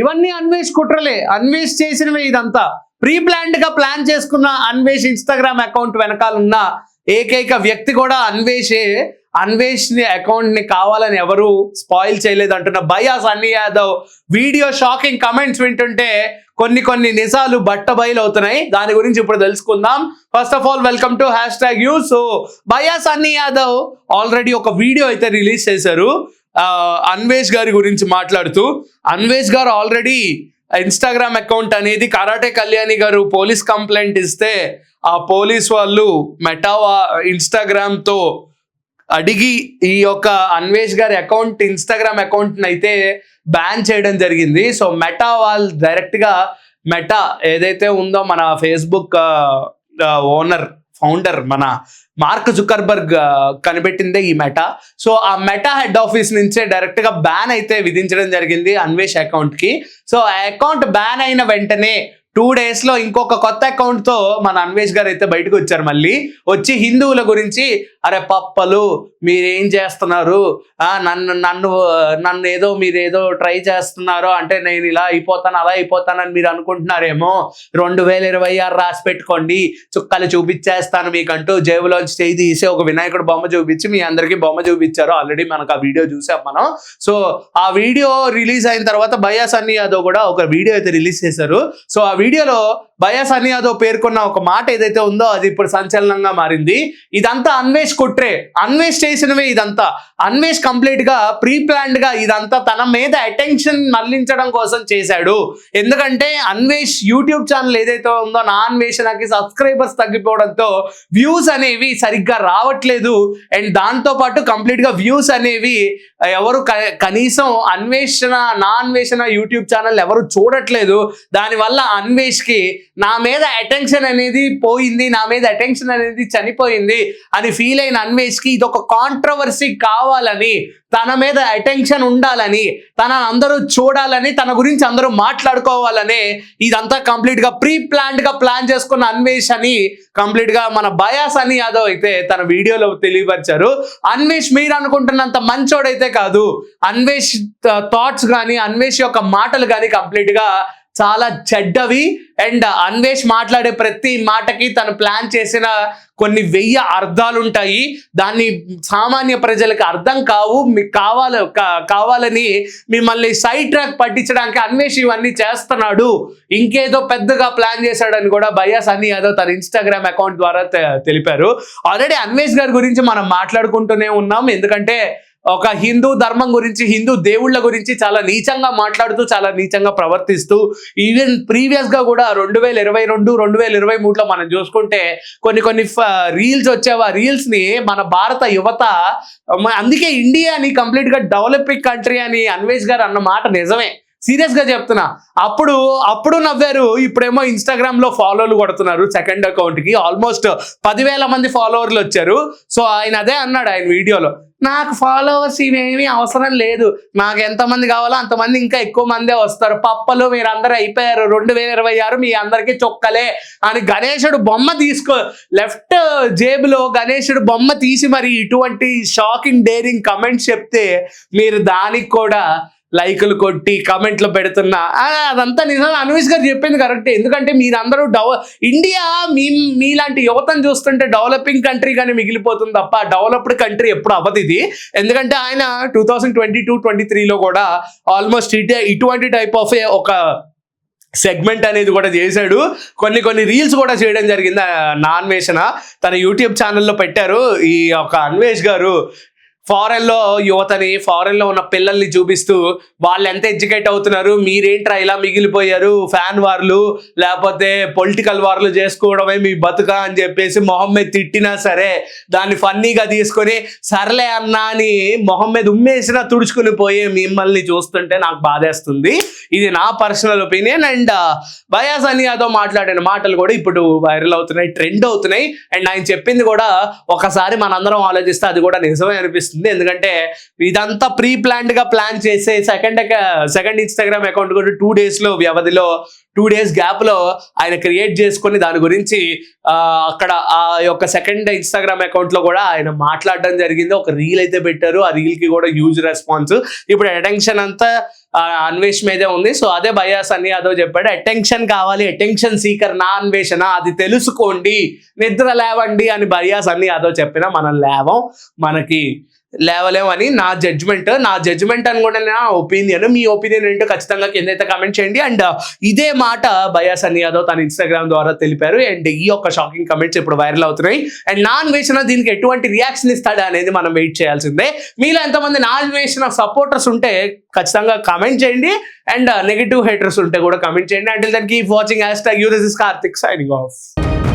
ఇవన్నీ అన్వేష్ కుట్రలే, అన్వేష్ చేసినవే. ఇదంతా ప్రీ ప్లాన్డ్ గా ప్లాన్ చేసుకున్న అన్వేష్ ఇన్స్టాగ్రామ్ అకౌంట్ వెనకాల ఉన్న ఏకైక వ్యక్తి కూడా అన్వేషే. అన్వేష్ ని అకౌంట్ ని కావాలని ఎవరు స్పాయిల్ చేయలేదు అంటున్న భయ్యా Sunny Yadav video shocking comments వింటుంటే కొన్ని నిజాలు బట్టబయలు అవుతున్నాయి. దాని గురించి ఇప్పుడు తెలుసుకుందాం. First of all welcome to #you. So భయ్యా సన్నీ యాదవ్ ఆల్రెడీ ఒక వీడియో అయితే రిలీజ్ చేశారు అన్వేష్ గారి గురించి మాట్లాడుతూ. అన్వేష్ గారు ఆల్రెడీ ఇన్స్టాగ్రామ్ అకౌంట్ అనేది కరాటే కళ్యాణి గారు పోలీస్ కంప్లైంట్ ఇస్తే ఆ పోలీస్ వాళ్ళు మెటా ఇన్స్టాగ్రామ్ తో అడిగి ఈ యొక్క అన్వేష్ గారి అకౌంట్ ఇన్స్టాగ్రామ్ అకౌంట్ అయితే బ్యాన్ చేయడం జరిగింది. సో మెటా వాళ్ళు డైరెక్ట్ గా మెటా ఏదైతే ఉందో మన ఫేస్బుక్ ఓనర్ ఫౌండర్ మన మార్క్ జుకర్బర్గ్ కనిపెట్టిందే ఈ మెటా. సో ఆ మెటా హెడ్ ఆఫీస్ నుంచే డైరెక్ట్ గా బ్యాన్ అయితే విధించడం జరిగింది అన్వేష్ అకౌంట్ కి. సో ఆ అకౌంట్ బ్యాన్ అయిన వెంటనే 2 days లో ఇంకొక కొత్త అకౌంట్ తో మన అన్వేష్ గారు అయితే బయటకు వచ్చారు. మళ్ళీ వచ్చి హిందువుల గురించి, అరే పప్పలు మీరేం చేస్తున్నారు, నన్ను ఏదో మీరేదో ట్రై చేస్తున్నారు అంటే నేను ఇలా అయిపోతాను అలా అయిపోతానని మీరు అనుకుంటున్నారేమో, 2026 రాసి పెట్టుకోండి, చుక్కలు చూపించేస్తాను మీకంటూ జేబులోంచి చేయి తీసి ఒక వినాయకుడు బొమ్మ చూపించి మీ అందరికీ బొమ్మ చూపించారు. ఆల్రెడీ మనకు ఆ వీడియో చూసాం మనం. సో ఆ వీడియో రిలీజ్ అయిన తర్వాత భయ్యా సన్నీ యాదవ్ కూడా ఒక వీడియో అయితే రిలీజ్ చేశారు. సో ఆ వీడియోలో భయ్యా సన్నీ యాదవ్ పేర్కొన్న ఒక మాట ఏదైతే ఉందో అది ఇప్పుడు సంచలనంగా మారింది. ఇదంతా అన్వేష్ కుట్రే, అన్వేష్ చేసినవే ఇదంతా. అన్వేష్ కంప్లీట్ గా ప్రీ ప్లాన్డ్ గా ఇదంతా తన మీద అటెన్షన్ మళ్లించడం కోసం చేశాడు. ఎందుకంటే అన్వేష్ యూట్యూబ్ ఛానల్ ఏదైతే ఉందో నా అన్వేషణకి సబ్స్క్రైబర్స్ తగ్గిపోవడంతో వ్యూస్ అనేవి సరిగ్గా రావట్లేదు. అండ్ దాంతో పాటు కంప్లీట్ గా వ్యూస్ అనేవి ఎవరు కనీసం నా అన్వేషణ యూట్యూబ్ ఛానల్ ఎవరు చూడట్లేదు. దానివల్ల అన్వేష్ కి నా మీద అటెన్షన్ అనేది పోయింది, నా మీద అటెన్షన్ అనేది చనిపోయింది అని ఫీల్ అయిన అన్వేష్ కి ఇది ఒక కాంట్రవర్సీ కావాలని, తన మీద అటెన్షన్ ఉండాలని, తన అందరూ చూడాలని, తన గురించి అందరూ మాట్లాడుకోవాలని ఇదంతా కంప్లీట్ గా ప్రీ ప్లాన్డ్ గా ప్లాన్ చేసుకున్న అన్వేష్ అని కంప్లీట్ గా మన భయ్యా సన్నీ యాదవ్ అయితే తన వీడియోలో తెలియపరిచారు. అన్వేష్ మీరు అనుకుంటున్నంత మంచోడైతే కాదు. అన్వేష్ థాట్స్ కానీ అన్వేష్ యొక్క మాటలు కానీ కంప్లీట్ గా చాలా చెడ్డవి. అండ్ అన్వేష్ మాట్లాడే ప్రతి మాటకి తను ప్లాన్ చేసిన కొన్ని 1000 అర్థాలు ఉంటాయి. దాన్ని సామాన్య ప్రజలకు అర్థం కావు. మీకు కావాలని మిమ్మల్ని సైడ్ ట్రాక్ పట్టించడానికి అన్వేష్ ఇవన్నీ చేస్తున్నాడు, ఇంకేదో పెద్దగా ప్లాన్ చేశాడని కూడా భయ్యా సన్నీ యాదవ్ తన ఇన్స్టాగ్రామ్ అకౌంట్ ద్వారా తెలిపారు. ఆల్రెడీ అన్వేష్ గారి గురించి మనం మాట్లాడుకుంటూనే ఉన్నాం. ఎందుకంటే ఒక హిందూ ధర్మం గురించి, హిందూ దేవుళ్ళ గురించి చాలా నీచంగా మాట్లాడుతూ, చాలా నీచంగా ప్రవర్తిస్తూ, ఈవెన్ ప్రీవియస్ గా కూడా 2022, 2023లో మనం చూసుకుంటే కొన్ని రీల్స్ వచ్చేవా. రీల్స్ ని మన భారత యువత, అందుకే ఇండియాని కంప్లీట్ గా డెవలపింగ్ కంట్రీ అని అన్వేష్ గారు అన్న మాట నిజమే, సీరియస్ గా చెప్తున్నా. అప్పుడు నవ్వారు, ఇప్పుడేమో ఇన్స్టాగ్రామ్ లో ఫాలోలు కొడుతున్నారు. సెకండ్ అకౌంట్ కి ఆల్మోస్ట్ 10,000 మంది ఫాలోవర్లు వచ్చారు. సో ఆయన అదే అన్నాడు ఆయన వీడియోలో, నాకు ఫాలోవర్స్ ఇవేమీ అవసరం లేదు, నాకు ఎంతమంది కావాలో అంతమంది, ఇంకా ఎక్కువ మందే వస్తారు, పప్పలు మీరు అందరూ అయిపోయారు, 2026 మీ అందరికీ చొక్కలే అని గణేశుడు బొమ్మ లెఫ్ట్ జేబులో గణేశుడు బొమ్మ తీసి మరి ఇటువంటి షాకింగ్ డేరింగ్ కమెంట్స్ చెప్తే మీరు దానికి కూడా లైకులు కొట్టి కమెంట్లు పెడుతున్నా, అదంతా నిజంగా అన్వేష్ గారు చెప్పింది కరెక్టే. ఎందుకంటే మీరందరూ ఇండియా మీలాంటి యువతను చూస్తుంటే డెవలపింగ్ కంట్రీ కానీ మిగిలిపోతుంది తప్ప డెవలప్డ్ కంట్రీ ఎప్పుడు అవ్వదు ఇది. ఎందుకంటే ఆయన 2022-23లో కూడా ఆల్మోస్ట్ ఇటువంటి టైప్ ఆఫ్ ఒక సెగ్మెంట్ అనేది కూడా చేశాడు. కొన్ని రీల్స్ కూడా చేయడం జరిగింది నా అన్వేషణ తన యూట్యూబ్ ఛానల్లో పెట్టారు. ఈ ఒక అన్వేష్ గారు ఫారెన్ లో యువతని, ఫారెన్ లో ఉన్న పిల్లల్ని చూపిస్తూ వాళ్ళు ఎంత ఎడ్యుకేట్ అవుతున్నారు, మీరేంట్రా ఇలా మిగిలిపోయారు, ఫ్యాన్ వార్లు లేకపోతే పొలిటికల్ వార్లు చేసుకోవడమే మీ బతుక అని చెప్పేసి మొహమ్మద్ తిట్టినా సరే దాన్ని ఫన్నీగా తీసుకొని సర్లే అన్నా అని మొహమ్మద్ ఉమ్మేసినా తుడుచుకుని పోయే మిమ్మల్ని చూస్తుంటే నాకు బాధేస్తుంది. ఇది నా పర్సనల్ ఒపీనియన్. అండ్ భయ్యా సన్నీ యాదవ్ మాట్లాడిన మాటలు కూడా ఇప్పుడు వైరల్ అవుతున్నాయి, ట్రెండ్ అవుతున్నాయి. అండ్ ఆయన చెప్పింది కూడా ఒకసారి మనందరం ఆలోచిస్తే అది కూడా నిజమే అనిపిస్తుంది. ఎందుకంటే ఇదంతా ప్రీ ప్లాన్డ్ గా ప్లాన్ చేసే సెకండ్ ఇన్స్టాగ్రామ్ అకౌంట్ కూడా 2 days లో వ్యవధిలో 2 days గ్యాప్ లో ఆయన క్రియేట్ చేసుకుని దాని గురించి అక్కడ ఆ యొక్క సెకండ్ ఇన్స్టాగ్రామ్ అకౌంట్ లో కూడా ఆయన మాట్లాడడం జరిగింది. ఒక రీల్ అయితే పెట్టారు, ఆ రీల్ కి కూడా హ్యూజ్ రెస్పాన్స్. ఇప్పుడు అటెన్షన్ అంతా అన్వేష్ మీదే ఉంది. సో అదే భయ్యా సన్నీ యాదవ్ చెప్పాడు, అటెన్షన్ కావాలి, అటెన్షన్ సీకర్ నా అన్వేషణ, అది తెలుసుకోండి, నిద్ర లేవండి అని భయ్యా సన్నీ యాదవ్ చెప్పినా మనం మనకి లేవలేమని నా జడ్జ్మెంట్ అని కూడా నా ఒపీనియన్. మీ ఒపీనియన్ ఏంటో ఖచ్చితంగా కిందైతే కమెంట్ చేయండి. అండ్ ఇదే మాట భయ్యా సన్నీ యాదవ్ తన ఇన్స్టాగ్రామ్ ద్వారా తెలిపారు. అండ్ ఈ యొక్క షాకింగ్ కమెంట్స్ ఇప్పుడు వైరల్ అవుతున్నాయి. అండ్ నా అన్వేషణ దీనికి ఎటువంటి రియాక్షన్ ఇస్తాడా అనేది మనం వెయిట్ చేయాల్సిందే. మీలో ఎంతమంది నా అన్వేషణ సపోర్టర్స్ ఉంటే ఖచ్చితంగా కమెంట్ చేయండి. అండ్ నెగిటివ్ హేటర్స్ ఉంటే కూడా కమెంట్ చేయండి. Until then keep watching #UThisIsKarthik signing off.